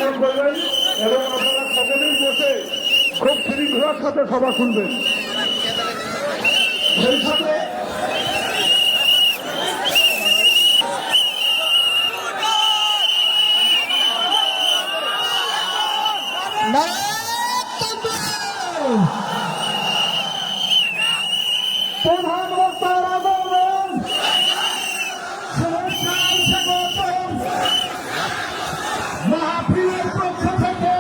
গ্রহণ করবেন এবং আপনারা সকলেই বসে খুব শৃঙ্খলার সাথে সভা শুনবেন। সেই সাথে প্রধান বক্তারা বলবেন মাহফিলের পক্ষ থেকে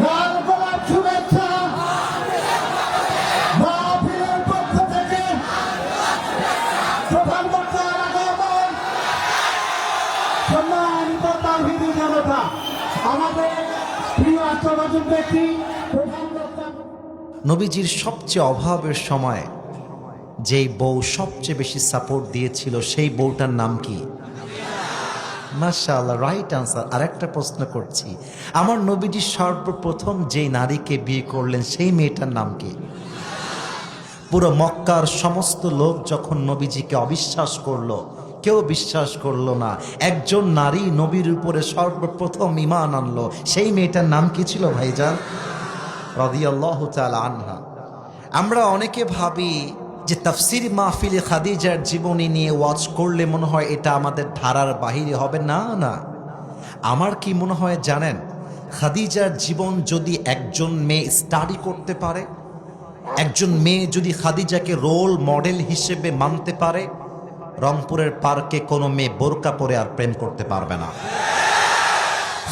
লাল গোলাপ শুভেচ্ছা, মাহফিলের পক্ষ থেকে প্রধান বক্তারা বলবেন সম্মানিত তাওহীদি জনতা, আমাদের প্রিয় আত্মবাচক ব্যক্তি প্রধান বক্তা নবীজির সবচেয়ে অভাবের সময় যেই বউ সবচেয়ে বেশি সাপোর্ট দিয়েছিল সেই বউটার নাম কি? মাশাআল্লাহ, রাইট আনসার। আরেকটা প্রশ্ন করছি, আমার নবীজি সর্বপ্রথম যেই নারীকে বিয়ে করলেন সেই মেয়েটার নাম কি? পুরো মক্কার সমস্ত লোক যখন নবীজিকে অবিশ্বাস করলো, কেউ বিশ্বাস করলো না, একজন নারী নবীর উপরে সর্বপ্রথম ঈমান আনলো, সেই মেয়েটার নাম কি ছিল ভাইজান? রাদিয়াল্লাহু তাআলা আনহা। আমরা অনেকে ভাবি যে তাফসীর মাহফিলে খাদিজার জীবনী নিয়ে ওয়াজ করলে মনে হয় এটা আমাদের ধারার বাহিরে হবে। না না, আমার কি মনে হয় জানেন, খাদিজার জীবন যদি একজন মেয়ে স্টাডি করতে পারে, একজন মেয়ে যদি খাদিজাকে রোল মডেল হিসেবে মানতে পারে, রংপুরের পার্কে কোনো মেয়ে বোরকা পরে আর প্রেম করতে পারবে না।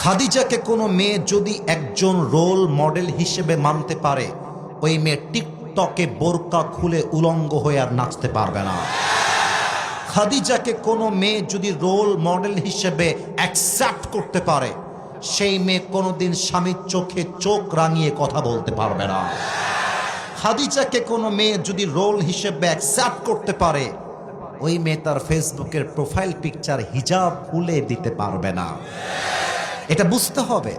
খাদিজাকে কোনো মেয়ে যদি একজন রোল মডেল হিসেবে মানতে পারে, ওই মেয়ে টিকটকে বোরকা খুলে উলঙ্গ হয়ে আর নাচতে পারবে না। খাদিজাকে কোনো মেয়ে যদি রোল মডেল হিসেবে অ্যাকসেপ্ট করতে পারে, সেই মেয়ে কোনোদিন স্বামীর চোখে চোখ রাঙিয়ে কথা বলতে পারবে না। খাদিজাকে কোনো মেয়ে যদি রোল হিসেবে অ্যাকসেপ্ট করতে পারে, ওই মেয়ে তার ফেসবুকের প্রোফাইল পিকচার হিজাব খুলে দিতে পারবে না। এটা বুঝতে হবে,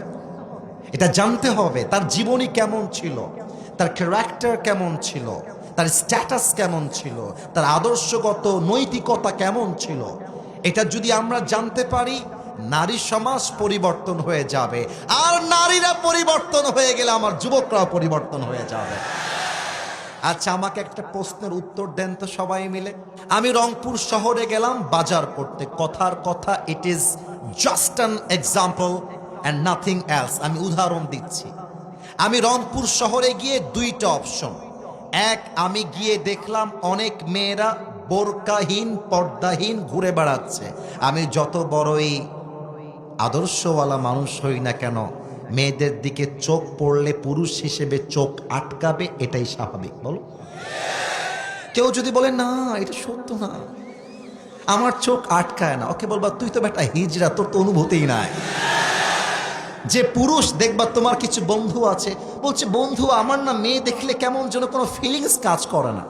এটা জানতে হবে তার জীবনী কেমন ছিল, তার ক্যারেক্টার কেমন ছিল, তার স্ট্যাটাস কেমন ছিল, তার আদর্শগত নৈতিকতা কেমন ছিল। এটা যদি আমরা জানতে পারি, নারী সমাজ পরিবর্তন হয়ে যাবে। আর নারীরা পরিবর্তন হয়ে গেলে আমার যুবকরাও পরিবর্তন হয়ে যাবে। আচ্ছা, আমাকে একটা প্রশ্নের উত্তর দেন তো সবাই মিলে। আমি রংপুর শহরে গেলাম বাজার করতে, কথার কথা, it is just an example and nothing else. আমি উদাহরণ দিচ্ছি। আমি রংপুর শহরে গিয়ে দুইটা অপশন। এক, আমি গিয়ে দেখলাম অনেক মেয়েরা বোরকাহীন পর্দাহীন ঘুরে বেড়াচ্ছে। আমি যত বড়ই আদর্শওয়ালা মানুষ হই না কেন, মেয়েদের দিকে চোখ পড়লে পুরুষ হিসেবে চোখ আটকাবে, এটাই স্বাভাবিক। বলো, কেউ যদি বলে না এটা সত্য না, আমার চোখ আটকায় না, ওকে বলবা তুই তো বেটা হিজড়া, তোর তো অনুভূতিই নাই। যে পুরুষ দেখবা তোমার কিছু বন্ধু আছে, বলছে বন্ধু আমার না মেয়ে দেখলে কেমন যেন কোনো ফিলিংস কাজ করে না,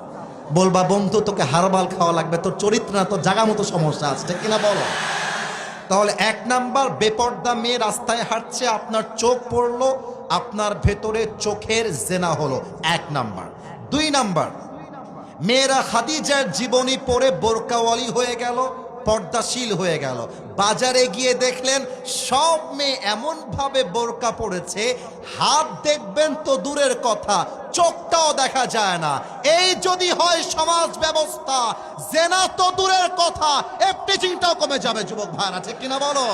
বলবা বন্ধু তোকে হারবাল খাওয়া লাগবে, তোর চরিত্র না, তোর জায়গা মতো সমস্যা আছে, ঠিক কিনা বলো? তাহলে এক নাম্বার, বেপর্দা মেয়ে রাস্তায় হাঁটছে, আপনার চোখ পড়লো, আপনার ভেতরে চোখের জেনা হলো, এক নাম্বার। দুই নাম্বার, মেয়েরা খাদিজার জীবনী পড়ে বোরকাওয়ালি হয়ে গেল, পর্দাশীল হয়ে গেল। বাজারে গিয়ে দেখলেন সব মেয়ে এমন ভাবে বোরকা পড়েছে, হাত দেখবেন তো দূরের কথা, চোখটাও দেখা যায় না। এই যদি হয় সমাজ ব্যবস্থা, জেনা তো দূরের কথা, এফটিচিংটাও কমে যাবে যুবক ভাইরা, ঠিক কিনা বলো?